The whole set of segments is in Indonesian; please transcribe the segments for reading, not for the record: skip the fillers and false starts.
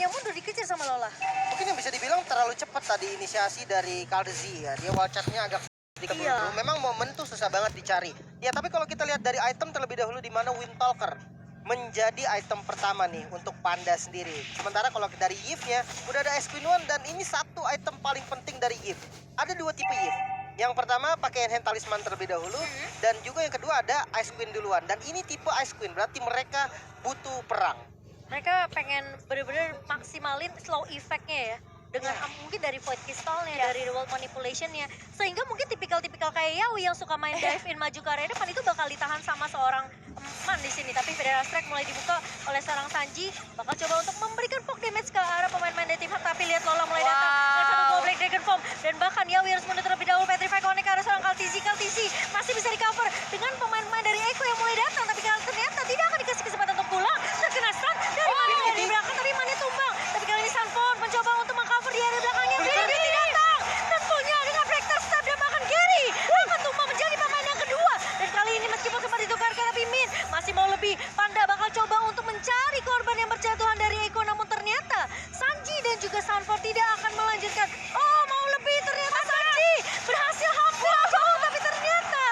hanya mundur dikejar sama Lola. Mungkin yang bisa dibilang terlalu cepat tadi inisiasi dari Kalzi ya. Dia wildcard-nya agak sedikit Iya. buru-buru. Memang momen tuh susah banget dicari. Ya tapi kalau kita lihat dari item terlebih dahulu di mana Windtalker menjadi item pertama nih untuk Panda sendiri. Sementara kalau dari Yves-nya udah ada Ice Queen One dan ini satu item paling penting dari Yves. Ada dua tipe Yves. Yang pertama pakai hand talisman terlebih dahulu dan juga yang kedua ada Ice Queen duluan. Dan ini tipe Ice Queen berarti mereka butuh perang. Mereka pengen bener-bener maksimalin slow effect-nya ya. Dengan mungkin dari void crystal-nya, dari world manipulation-nya. Sehingga mungkin tipikal-tipikal kayak Yawi yang suka main dive in maju ke area depan itu bakal ditahan sama seorang Man di sini. Tapi Federal Strike mulai dibuka oleh seorang Sanji. Bakal coba untuk memberikan poke damage ke arah pemain-pemain dari tim Hak. Tapi lihat Lola mulai datang dengan satu gol Black Dragon Form. Dan bahkan Yawi harus mundur terlebih dahulu. Petrify connect ke arah seorang Kaltizi. Kaltizi masih bisa di-cover dengan pemain-pemain dari Eko yang mulai datang. Tapi ternyata tidak akan dikasih kesempatan untuk pulang. Terkena stun dari Mane dari belakang. Tapi Mane tumbang. Tapi kali ini Sanford mencoba untuk meng-cover di area belakangnya. Gary datang. Tentunya dengan Vector Stab dan bahkan Gary akan tumbang menjadi pemain yang kedua. Dan kali ini meskipun sempat ditukarkan tapi Min masih mau lebih. Panda bakal coba untuk mencari korban yang berjatuhan dari Eko. Namun ternyata Sanji dan juga Sanford tidak akan melanjutkan. Oh mau lebih ternyata Sanji berhasil hapus jauh. Tapi ternyata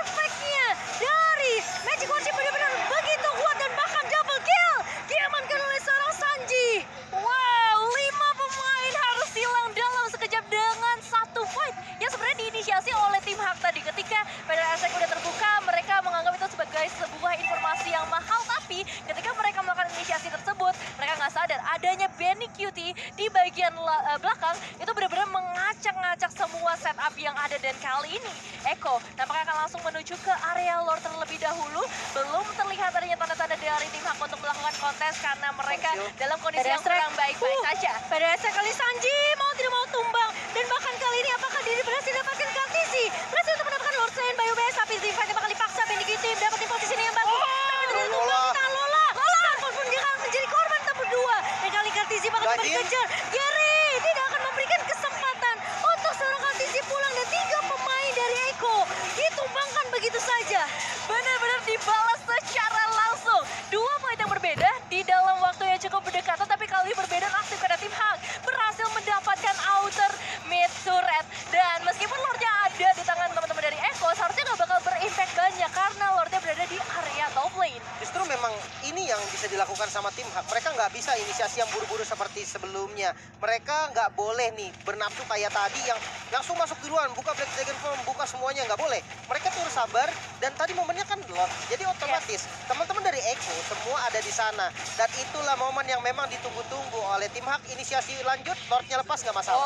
efeknya dari Magic Worship benar-benar begitu kuat dan bahkan double kill diamankan oleh seorang Sanji. Wow, 5 pemain harus hilang dalam sekejap dengan satu fight yang sebenarnya diinisiasi oleh tim Hak tadi. Ketika Federal Attack udah terbuka, mereka menganggap itu sebagai sebuah informasi yang mahal. Tapi ketika mereka melakukan inisiasi tersebut, mereka nggak sadar adanya Benny Cutie di bagian belakang itu benar-benar mengacak-ngacak semua setup yang ada. Dan kali ini Eko nampaknya akan langsung menuju ke area lore terlebih dahulu. Belum terlihat adanya tanda-tanda dari tim Hak untuk melakukan kontes karena mereka dalam kondisi yang kurang baik-baik saja. Pada saat kali Sanji mau tidak mau tumbang. Dan bahkan kali ini apakah dia berhasil dapatkan Kaltizi? Berhasil untuk mendapatkan Lord Slain by UBS. Tapi tim Fight bakal dipaksa Benny Cutie dapetin posisi yang bagus. Tapi ternyata tumbang di tangan Lola. Sanford pun dia akan menjadi korban tahap berdua. Dan kali Kaltizi bakal coba dikejar. Gary tidak akan memberikan kesempatan untuk seorang Kaltizi pulang. Dan 3 pemain dari Eko ditumbangkan begitu saja. Benar-benar dibalas secara langsung. 2 fight yang berbeda di dalam waktu yang cukup berdekatan. Tapi kali ini berbeda aktif karena tim Hak berhasil mendapatkan outer mid turret. Dan meskipun Lordnya ada di tangan teman-teman dari Eko, seharusnya nggak bakal berimpact banyak karena Lordnya berada di area top lane. Justru memang ini yang bisa dilakukan sama tim Hak. Mereka nggak bisa inisiasi yang buru-buru seperti sebelumnya. Mereka nggak boleh nih bernafsu kayak tadi yang langsung masuk duluan, buka Black Dragon Form, buka semuanya, nggak boleh. Mereka tuh harus sabar dan tadi momennya kan Lord. Jadi otomatis teman-teman dari Eko semua ada di sana. Dan itulah momen yang memang ditunggu-tunggu oleh tim Hak. Inisiasi lanjut, Lordnya lepas nggak masalah.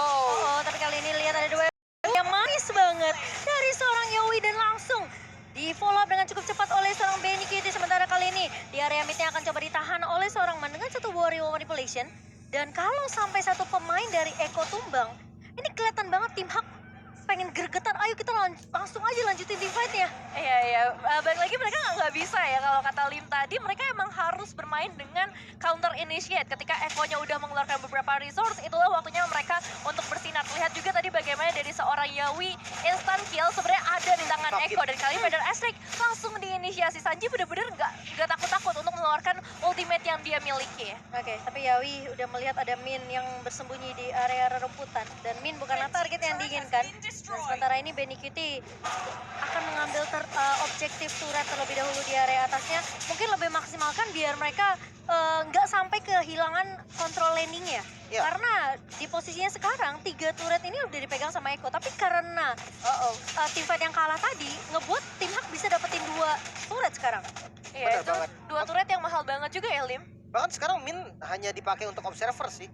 Tapi kali ini lihat ada 2 yang manis banget dari seorang Yawi dan langsung di follow up dengan cukup cepat oleh seorang Benny Cutie. Sementara kali ini di area midnya akan coba ditahan oleh seorang Man dengan satu warrior manipulation. Dan kalau sampai satu pemain dari Eko tumbang, ini kelihatan banget tim Hak pengen gregetan. Ayo kita langsung aja lanjutin team fight-nya. Iya. Balik lagi mereka nggak bisa ya. Kalau kata Lim tadi, mereka emang harus bermain dengan counter initiate. Ketika Eko-nya udah mengeluarkan beberapa resource, itulah waktunya mereka untuk bersinar. Lihat juga tadi bagaimana dari seorang Yawi instant kill sebenarnya ada di tangan Eko. Dan kali ini Federal Astrac langsung diinisiasi. Sanji bener-bener nggak takut-takut untuk mengeluarkan ultimate yang dia miliki. Oke, tapi Yawi udah melihat ada Min yang bersembunyi di area rerumputan. Dan Min bukanlah target yang diinginkan. Dan sementara ini Benny Cutie akan mengambil objektif turret terlebih dahulu di area atasnya. Mungkin lebih maksimalkan biar mereka nggak sampai kehilangan kontrol landingnya. Ya. Karena di posisinya sekarang 3 turret ini udah dipegang sama Eko. Tapi karena tim fight yang kalah tadi ngebuat tim Hak bisa dapetin 2 turret sekarang. Iya, itu banget. 2 turret yang mahal banget juga ya Lim. Bahkan sekarang Min hanya dipakai untuk observer sih.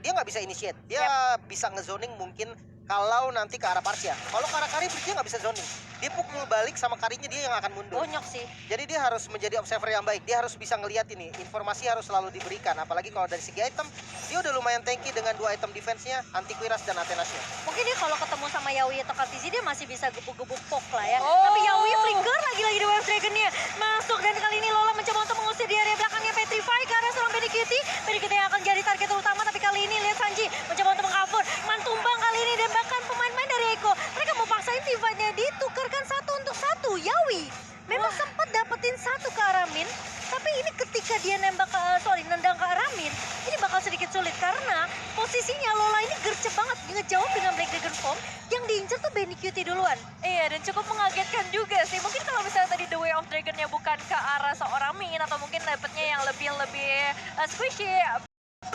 Dia nggak bisa initiate. Dia bisa ngezoning mungkin kalau nanti ke arah Parsia. Kalau ke arah Kari dia nggak bisa zoning. Dia pukul balik sama Karinya dia yang akan mundur. Bonyok sih. Jadi dia harus menjadi observer yang baik. Dia harus bisa ngelihat ini. Informasi harus selalu diberikan. Apalagi kalau dari segi item, dia udah lumayan tanky dengan 2 item defense-nya, Antiquiras dan Athenasnya. Mungkin dia kalau ketemu sama Yawi atau Kaltizi dia masih bisa gebuk-gebuk poke lah ya. Tapi Yawi flicker lagi-lagi di Wave Dragon-nya. Masuk dan kali ini Lola mencoba untuk mengusir di area belakangnya Petrify ke arah seorang Benny Cutie. Benny Cutie yang akan jadi target utama. Tapi kali ini lihat Sanji mencoba untuk mengcover. Man tumbang kali ini dan bahkan pemain-pemain dari Eko. Mereka mau paksain team fight-nya ditukarkan 1 untuk 1. Yawi memang sempat dapetin 1 ke arah Min. Tapi ini ketika dia nendang ke arah Min, ini bakal sedikit Form yang diincer tuh Benny Cutie duluan. Iya, dan cukup mengagetkan juga sih. Mungkin kalau misalnya tadi The Way of Dragon-nya bukan ke arah seorang Min atau mungkin dapetnya yang lebih squishy,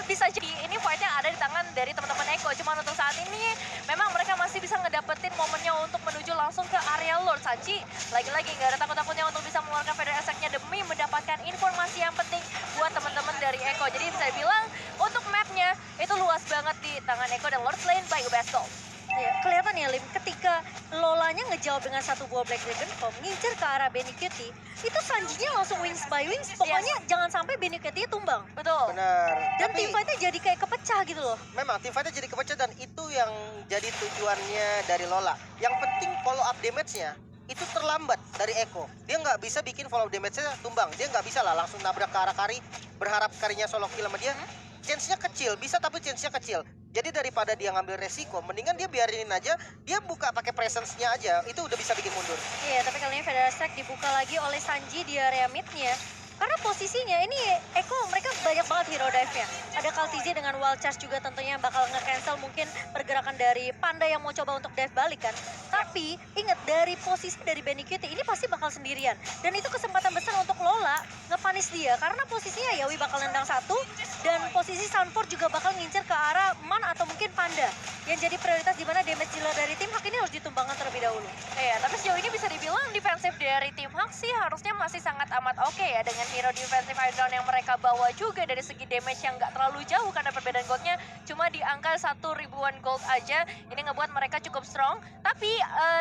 bisa jadi ini fight-nya ada di tangan dari teman-teman Eko. Cuman untuk saat ini memang mereka masih bisa ngedapetin momennya untuk menuju langsung ke area Lord Sanji. Lagi-lagi nggak ada takut-takutnya untuk bisa mengeluarkan Feather Attack-nya demi mendapatkan informasi yang penting buat teman-teman dari Eko. Jadi bisa dibilang untuk map-nya itu luas banget di tangan Eko dan Lord Lane by Ubasol. Ya, kelihatan ya Lim, ketika Lolanya ngejawab dengan satu buah Black Dragon Form, ngincer ke arah Benny Cutie, itu Sanjinya langsung wings by wings, pokoknya jangan sampai Benny Cutie tumbang. Betul. Benar. Dan Tapi teamfightnya jadi kayak kepecah gitu loh. memang tim fightnya jadi kepecah dan itu yang jadi tujuannya dari Lola. Yang penting follow up damage-nya itu terlambat dari Eko. Dia nggak bisa bikin follow up damage-nya tumbang. Dia nggak bisa lah langsung nabrak ke arah Kari, berharap Karinya solo kill sama dia. Chance-nya kecil, bisa tapi chance-nya kecil. Jadi daripada dia ngambil resiko, mendingan dia biarin aja, dia buka pakai presence-nya aja, itu udah bisa bikin mundur. Iya, tapi kali ini Feather Attack dibuka lagi oleh Sanji di area mid-nya. Karena posisinya ini Eko mereka banyak banget hero dive-nya. Ada Kaltizi dengan Wild Charge juga tentunya bakal nge-cancel mungkin pergerakan dari Panda yang mau coba untuk dive balik kan. Tapi ingat dari posisi dari Benny Cutie ini pasti bakal sendirian. Dan itu kesempatan besar untuk Lola nge-punish dia. Karena posisinya Yawi bakal nendang satu dan posisi Sunford juga bakal ngincer ke arah Man atau mungkin Panda. Yang jadi prioritas di mana damage dealer dari tim Hak ini harus ditumbangkan terlebih dahulu. Iya, tapi sejauh ini bisa dibilang defensif dari tim Hak sih harusnya masih sangat amat oke ya dengan hero defensive high ground yang mereka bawa juga dari segi damage yang nggak terlalu jauh karena perbedaan goldnya cuma di angka 1.000-an gold aja. Ini ngebuat mereka cukup strong, tapi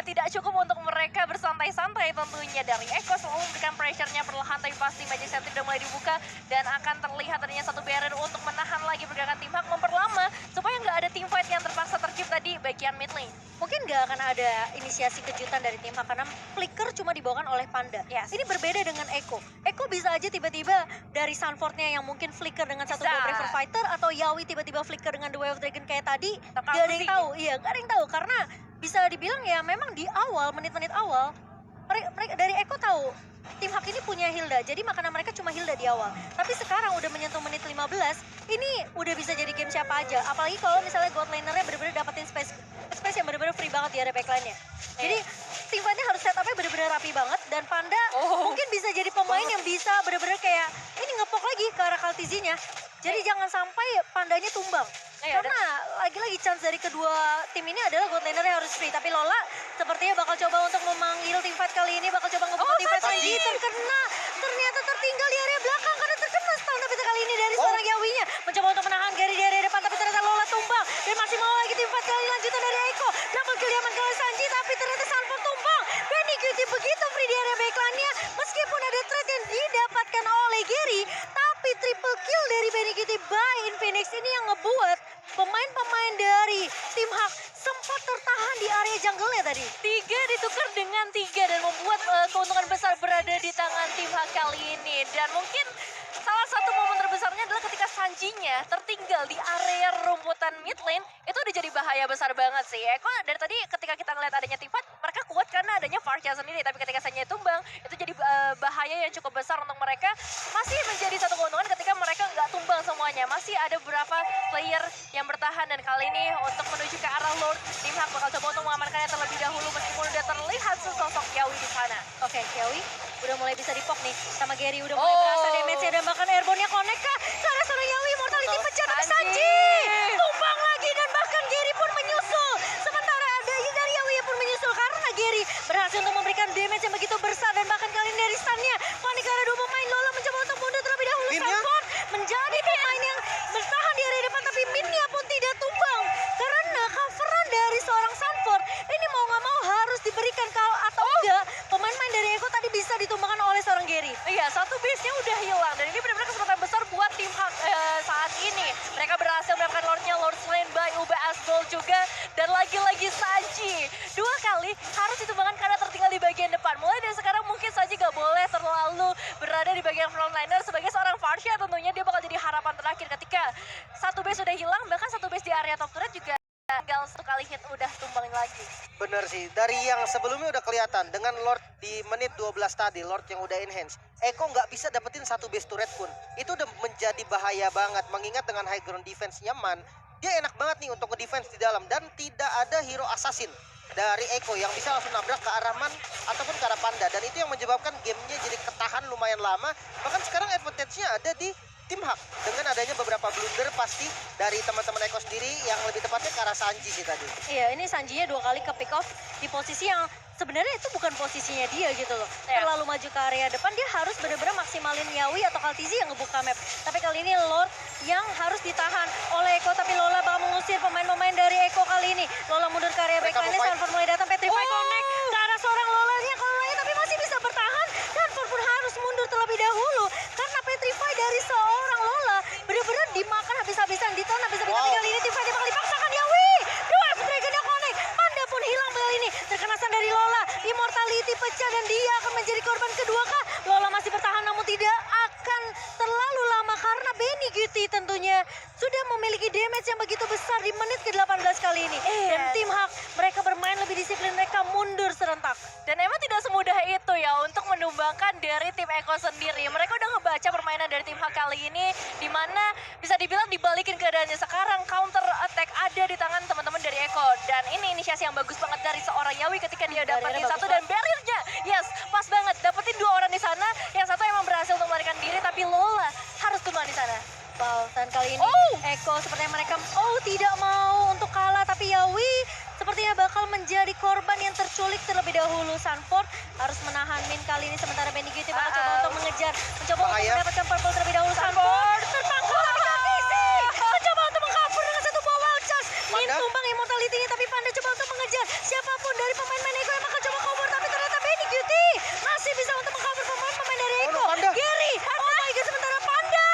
tidak cukup untuk mereka bersantai-santai tentunya. Dari Eko selalu memberikan pressure-nya perlahan tapi pasti Magic Sentry udah mulai dibuka dan akan terlihat adanya satu barrier untuk menahan lagi pergerakan tim Hak, memperlama supaya nggak ada team fight yang terpaksa tercipta di bagian mid lane. Mungkin nggak akan ada inisiasi kejutan dari tim Hak karena flicker cuma dibawakan oleh Panda. Yes. Ini berbeda dengan Eko. Eko bisa aja tiba-tiba dari Sunford-nya yang mungkin flicker dengan satu Bisa. buah Braver Fighter atau Yawi tiba-tiba flicker dengan The Way of Dragon kayak tadi. Atau Gak ada yang Kaltizi. tahu. Iya, gak ada yang tahu karena bisa dibilang ya memang di awal menit-menit awal mereka dari Eko tahu tim Hak ini punya Hilda, jadi makanan mereka cuma Hilda di awal. Tapi sekarang udah menyentuh menit 15, ini udah bisa jadi game siapa aja. Apalagi kalau misalnya God laner-nya bener-bener dapetin space yang bener-bener free banget di area backline-nya. Jadi tim fight-nya harus setupnya bener-bener rapi banget dan Panda mungkin bisa jadi pemain yang bisa bener-bener kayak ini ngepok lagi ke arah Kaltizinya. Jadi jangan sampai Pandanya tumbang. Karena lagi-lagi chance dari kedua tim ini adalah God laner-nya harus free. Tapi Lola sepertinya bakal coba untuk memanggil tim fight kali ini, bakal coba ngebuka tim fight Sanji. Terkena, ternyata tertinggal di area belakang karena terkena stun. Tapi kali ini dari seorang Yawinya mencoba untuk menahan Gary di area depan, tapi ternyata Lola tumbang. Dan masih mau lagi tim fight kali lanjutan dari Eko. Double kill diamankan oleh Sanji, tapi ternyata Sanford tumbang. Benny Cutie begitu free di area backline-nya. Meskipun ada trade yang didapatkan oleh Gary, tapi triple kill dari Benny Cutie by Infinix ini yang ngebuat pemain-pemain dari tim Hak sempat tertahan di area jungle-nya tadi. 3 ditukar dengan 3 dan membuat keuntungan besar berada di tangan tim Hak kali ini. Dan mungkin salah satu momen terbesarnya adalah ketika Sanjinya tertinggal di area rumputan mid lane. Itu udah jadi bahaya besar banget sih. Eko dari tadi ketika kita ngeliat adanya tim fight, mereka kuat karena adanya Farsha sendiri. Tapi ketika Sanjinya tumbang, itu jadi bahaya yang cukup besar untuk mereka. Masih menjadi satu keuntungan ketika mereka nggak tumbang semuanya. Masih ada beberapa player yang bertahan dan kali ini untuk menuju ke arah Lord, tim Hak bakal coba untuk mengamankannya terlebih dahulu meskipun udah terlihat sesosok Yawi di sana. Oke, Yawi udah mulai bisa dipok nih sama Gary, udah mulai berasa damage-nya dan bahkan airborne-nya connect kah? Sana seorang Yawi mortality pecah tapi Sanji tumbang lagi dan bahkan Gary pun menyusul. Sementara ada dari Yawi pun menyusul karena Gary berhasil untuk memberikan damage yang begitu besar dan bahkan kali ini dari stun-nya panik karena dua pemain. Lola mencoba untuk mundur terlebih dahulu. Min-nya? Sanford menjadi pemain yang bertahan di area depan tapi Min-nya pun tidak tumbang karena coveran dari seorang Sanford ini mau nggak mau harus diberikan kalau atau enggak pemain-pemain dari Eko tadi bisa ditumbangkan oleh seorang Gary. Iya, satu base-nya udah hilang dan ini benar-benar kesempatan besar buat tim Hak saat ini. Mereka berhasil mendapatkan Lord-nya, Lord Slain by UBS Gold juga. Dan lagi-lagi Sanji 2 kali harus ditumbangkan karena tertinggal di bagian depan. Mulai dari sekarang mungkin Sanji gak boleh terlalu berada di bagian frontliner. Sebagai seorang Farsha tentunya dia bakal jadi harapan terakhir ketika satu base udah hilang. Bahkan satu base di area top turret juga tinggal 1 kali hit udah tumbangin lagi. Bener sih, dari yang sebelumnya udah kelihatan dengan Lord di menit 12 tadi, Lord yang udah enhance, Eko nggak bisa dapetin satu base turret pun. Itu udah menjadi bahaya banget, mengingat dengan high ground defense-nya Man, dia enak banget nih untuk nge-defense di dalam. Dan tidak ada hero assassin dari Eko yang bisa langsung nabrak ke arah Man ataupun ke arah Panda. Dan itu yang menyebabkan gamenya jadi ketahan lumayan lama. Bahkan sekarang advantage-nya ada di tim Hak. Dengan adanya beberapa blunder pasti dari teman-teman Eko sendiri, yang lebih tepatnya ke arah Sanji sih tadi. Iya, ini Sanjinya 2 kali ke pick off di posisi yang sebenarnya itu bukan posisinya dia gitu loh. Iya. Terlalu maju ke area depan, dia harus benar-benar maksimalin Yawi atau Kaltizi yang ngebuka map. Tapi kali ini Lord yang harus ditahan oleh Eko, tapi Lola bakal mengusir pemain-pemain dari Eko kali ini. Lola mundur ke area Mereka backline-nya, mau fight. Sanford mulai datang, Petrify connect ke arah seorang Lolanya, tapi masih bisa bertahan. Sanford pun harus mundur terlebih dahulu karena Petrify dari seorang Lola benar-benar dimakan habis-habisan, ditahan habis-habisan. Tapi Wow. kali ini Tifa bakal dipaksakan Yawi. Dua F-Dragon-nya connect, Panda pun hilang kali ini. Terkena stun dari Lola, Immortality pecah dan dia akan menjadi korban kedua kah? Lola masih bertahan namun tidak akan terlalu lama karena Benny Guti tentunya sudah memiliki damage yang begitu besar di menit ke-18 kali ini. Dan tim Hak, mereka bermain lebih disiplin, mereka mundur serentak. Dan emang tidak semudah itu ya untuk menumbangkan dari tim Eko sendiri. Mereka udah ngebaca permainan dari tim Hak kali ini, di mana bisa dibilang dibalikin keadaannya. Sekarang counter attack ada di tangan teman-teman dari Eko. Dan ini inisiasi yang bagus banget dari seorang Yawi ketika dia dapetin Barriernya satu bagus dan barriernya. Yes, pas banget. Dapetin 2 orang di sana. Yang satu emang berhasil untuk melarikan diri, tapi Lola harus tumbang di sana. Wow, dan kali ini Oh! Eko sepertinya mereka tidak mau untuk kalah, tapi Yawi sepertinya bakal menjadi korban yang terculik terlebih dahulu. Sanford harus menahan Min kali ini, sementara Benny Guti bakal coba untuk mengejar, mencoba untuk Bahaya. mendapatkan purple terlebih dahulu. Sanford tertangkap tapi tak bisa. Mencoba untuk mengcover dengan satu buah wild charge. Min Panda. tumbang immortality-nya, tapi Panda coba untuk mengejar siapapun dari pemain-pemain Eko yang bakal coba cover, tapi ternyata Benny Guti masih bisa untuk mengcover pemain-pemain dari Oh, Eko. no, Panda. Gary, oh my god, sementara Panda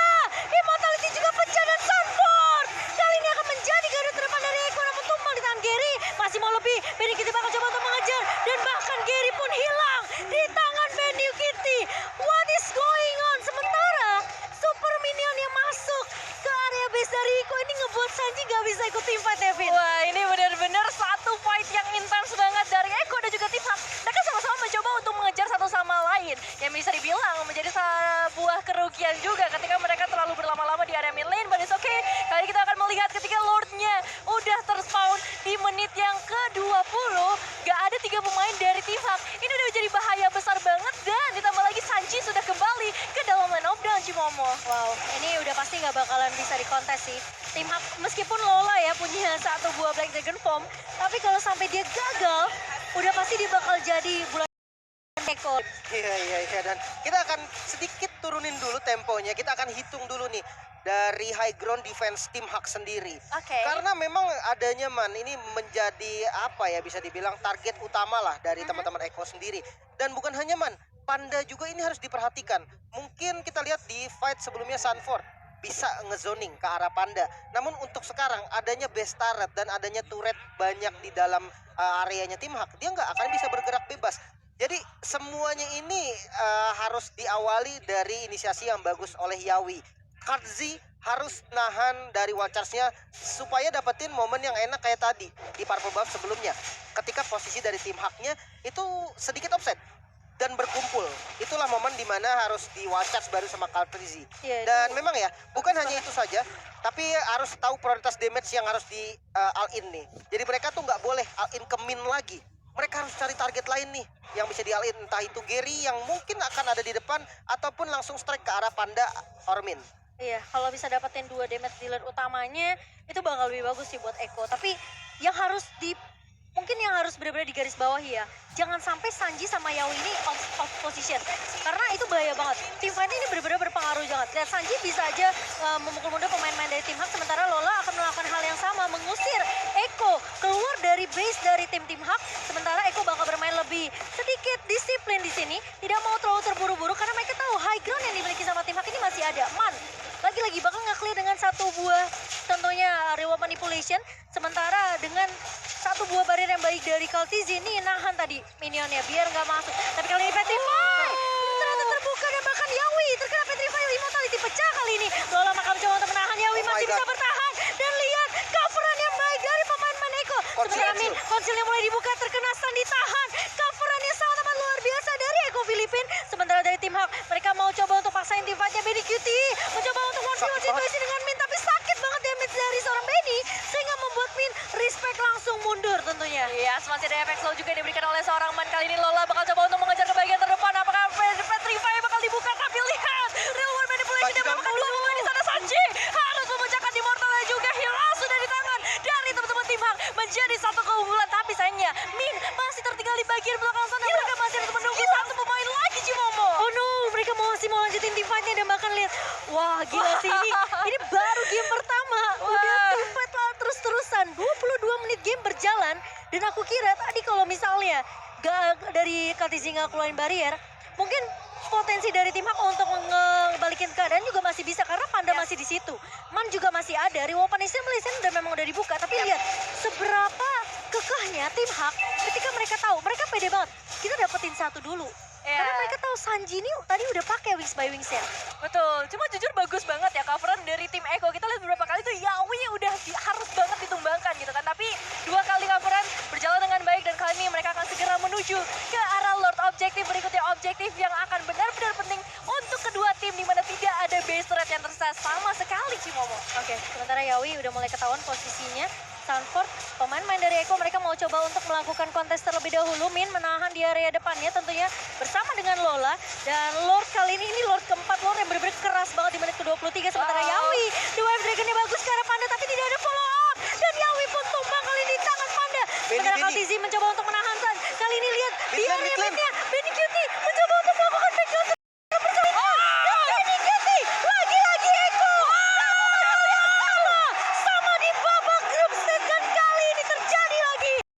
immortality juga pecah dan Sanford kali ini akan menjadi garda terdepan dari Eko, namun tumbang di tangan Gary. Masih mau lebih, Benny Kitty bakal coba untuk mengejar, dan bahkan Gary pun hilang di tangan Benny Kitty. What is going on? Sementara super minion yang masuk ke area base dari Eko ini ngebuat Sanji gak bisa ikut tim fight, Devin. Wah, ini benar-benar satu fight yang intens banget dari Eko dan juga tim Hak. Mereka sama-sama mencoba untuk mengejar satu sama lain, yang bisa dibilang menjadi sebuah kerugian juga ketika mereka terlalu berlama-lama di area mid lane. But it's okay. Kali ini kita akan melihat ketika Lordnya udah terspawn di menit yang ke-20, gak ada 3 pemain dari tim Hak. Ini udah menjadi bahaya besar banget, dan ditambah lagi Sanji sudah kembali ke dalam line of down, Cimomo. Wow, ini udah pasti nggak bakalan bisa dikontes sih. Tim Hak, meskipun Lola ya punya 1 buah Black Dragon Form, tapi kalau sampai dia gagal, udah pasti dia bakal jadi bulan Eko. Iya. Dan kita akan sedikit turunin dulu temponya. Kita akan hitung dulu nih dari high ground defense tim Hak sendiri. Oke. Karena memang adanya Man ini menjadi apa ya, bisa dibilang target utama lah dari teman-teman Eko sendiri. Dan bukan hanya Man, Panda juga ini harus diperhatikan. Mungkin kita lihat di fight sebelumnya Sanford bisa ngezoning ke arah Panda. Namun untuk sekarang adanya base turret dan adanya turret banyak di dalam areanya tim Hak, dia nggak akan bisa bergerak bebas. Jadi semuanya ini harus diawali dari inisiasi yang bagus oleh Yawi. Kartzi harus nahan dari wild charge-nya supaya dapetin momen yang enak kayak tadi di purple buff sebelumnya. Ketika posisi dari tim Haknya itu sedikit offset dan berkumpul. Itulah momen dimana harus di wild charge baru sama Kartzi. Iya, Dan memang ya, bukan hanya itu saja, tapi harus tahu prioritas damage yang harus di all-in nih. Jadi mereka tuh nggak boleh all-in ke min lagi. Mereka harus cari target lain nih yang bisa di all-in. Entah itu Gary yang mungkin akan ada di depan, ataupun langsung strike ke arah Panda or Min. Iya, kalau bisa dapetin 2 damage dealer utamanya, itu bakal lebih bagus sih buat Eko. Tapi yang harus mungkin yang harus benar-benar digaris bawahi ya, jangan sampai Sanji sama Yawi ini off position, karena itu bahaya banget. Tim fight ini benar-benar berpengaruh banget. Lihat, Sanji bisa aja memukul mundur pemain-pemain dari tim Hak, sementara Lola akan melakukan hal yang sama, mengusir Eko keluar dari base dari tim Hak. Sementara Eko bakal bermain lebih sedikit disiplin di sini, tidak mau terlalu terburu-buru karena mereka tahu high ground yang dimiliki sama tim Hak ini masih ada. Man lagi-lagi bakal nge-clear dengan 1 buah tentunya reward manipulation, sementara dengan 1 buah barrier yang baik dari Kaltizi ini nahan tadi minionnya biar nggak masuk. Tapi kali ini Petrify ternyata terbuka, dan bahkan Yawi terkena Petrify, immortality pecah kali ini. Lola bakal mencoba untuk menahan, Yawi Oh my masih God. bisa bertahan, dan lihat coveran yang baik dari pemain-pemain Eko. Sementara Min, konsilnya mulai dibuka, terkena stun, ditahan. Coveran yang sangat amat luar biasa dari Eko Filipin. Sementara dari tim Hak, mereka mau coba untuk paksain tim fightnya. Benny Cutie mencoba untuk one-v-one situasi dengan Min, tapi sakit banget damage damage dari seorang Benny sehingga membuat Min respect langsung mundur tentunya. Iya, masih ada efek slow juga yang diberikan oleh seorang Man. Kali ini Lola bakal coba untuk mengejar ke bagian terdepan. Apakah Petrify bakal dibuka? Tapi lihat, Real World Manipulation yang melakukan dua pemain di sana. Sanji harus memecahkan Immortal dan juga Hira sudah di tangan dari teman-teman tim Hak menjadi satu keunggulan. Tapi sayangnya Min masih tertinggal di bagian belakang sana. Mereka masih harus menunggu satu pemain lagi, Cimomo. Oh no, mereka masih mau lanjutin team fight-nya dan bahkan lihat, wah gila sih ini baru game pertama, udah team fight lah terus-terusan, 22 menit game berjalan, dan aku kira tadi kalau misalnya gak dari Katizinga keluarin barrier, mungkin potensi dari tim Hak untuk ngebalikin keadaan juga masih bisa karena Panda masih di situ, Man juga masih ada, Reward Punishment udah memang udah dibuka, tapi lihat seberapa kekehnya tim Hak ketika mereka tahu, mereka pede banget, kita dapetin satu dulu. Iya. Karena mereka tahu Sanji ini tadi udah pakai Wings by Wings ya. Betul, cuma jujur bagus banget ya coveran dari tim Eko. Kita lihat beberapa kali tuh Yawi udah harus banget ditumbangkan gitu kan. Tapi dua kali coveran berjalan dengan baik dan kali ini mereka akan segera menuju ke arah Lord Objektif berikutnya. Objektif yang akan benar-benar penting untuk kedua tim di mana tidak ada base threat yang tersisa sama sekali, Cimomo. Oke, sementara Yawi udah mulai ketahuan posisinya. Sanford, pemain-pemain dari Eko, mereka mau coba untuk melakukan kontes terlebih dahulu. Min menahan di area depannya tentunya bersama dengan Lola. Dan Lord kali ini Lord